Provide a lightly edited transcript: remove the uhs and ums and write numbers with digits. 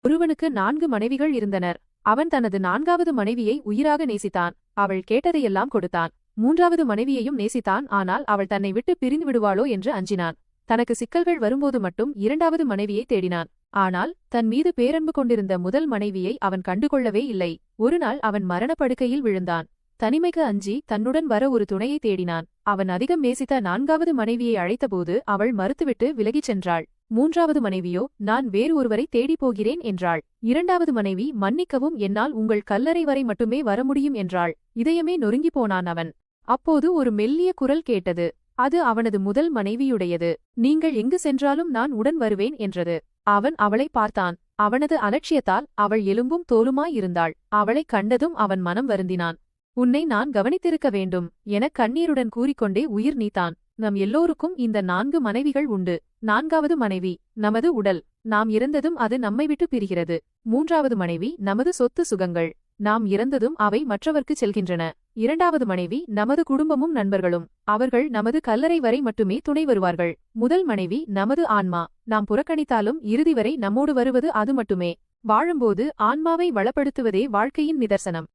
ஒருவனுக்கு 4 மனைவிகள் இருந்தனர். அவன் தனது 4வது மனைவியை உயிராக நேசித்தான். அவள் கேட்டதையெல்லாம் கொடுத்தான். 3வது மனைவியையும் நேசித்தான். ஆனால் அவள் தன்னை விட்டு பிரிந்து விடுவாளோ என்று அஞ்சினான். தனக்கு சிக்கல்கள் வரும்போது மட்டும் 2வது மனைவியை தேடினான். ஆனால் தன் மீது பேரன்பு கொண்டிருந்த முதல் மனைவியை அவன் கண்டுகொள்ளவே இல்லை. ஒருநாள் அவன் மரணப்படுக்கையில் விழுந்தான். தனிமைக்கு அஞ்சி தன்னுடன் வர ஒரு துணையை தேடினான். அவன் அதிகம் நேசித்த 4வது மனைவியை அழைத்தபோது அவள் மறுத்துவிட்டு விலகிச் சென்றாள். 3வது மனைவியோ, நான் வேறு ஒருவரை தேடிப் போகிறேன் என்றாள். 2வது மனைவி, மன்னிக்கவும், என்னால் உங்கள் கல்லறை வரை மட்டுமே வர முடியும் என்றாள். இதயமே நொறுங்கிப் போனான் அவன். அப்போது ஒரு மெல்லிய குரல் கேட்டது. அது அவனது முதல் மனைவியுடையது. நீங்கள் எங்கு சென்றாலும் நான் உடன் வருவேன் என்றது. அவன் அவளை பார்த்தான். அவனது அலட்சியத்தால் அவள் எலும்பும் தோலுமாய் இருந்தாள். அவளைக் கண்டதும் அவன் மனம் வருந்தினான். உன்னை நான் கவனித்திருக்க வேண்டும் எனக் கண்ணீருடன் கூறிக்கொண்டே உயிர் நீத்தான். நம் எல்லோருக்கும் இந்த 4 மனைவிகள் உண்டு. 4வது மனைவி நமது உடல். நாம் இறந்ததும் அது நம்மை விட்டு பிரிகிறது. 3வது மனைவி நமது சொத்து சுகங்கள். நாம் இறந்ததும் அவை மற்றவர்க்குச் செல்கின்றன. 2வது மனைவி நமது குடும்பமும் நண்பர்களும். அவர்கள் நமது கல்லறை வரை மட்டுமே துணை வருவார்கள். முதல் மனைவி நமது ஆன்மா. நாம் புறக்கணித்தாலும் இறுதி வரை நம்மோடு வருவது அது மட்டுமே. வாழும்போது ஆன்மாவை வளப்படுத்துவதே வாழ்க்கையின் நிதர்சனம்.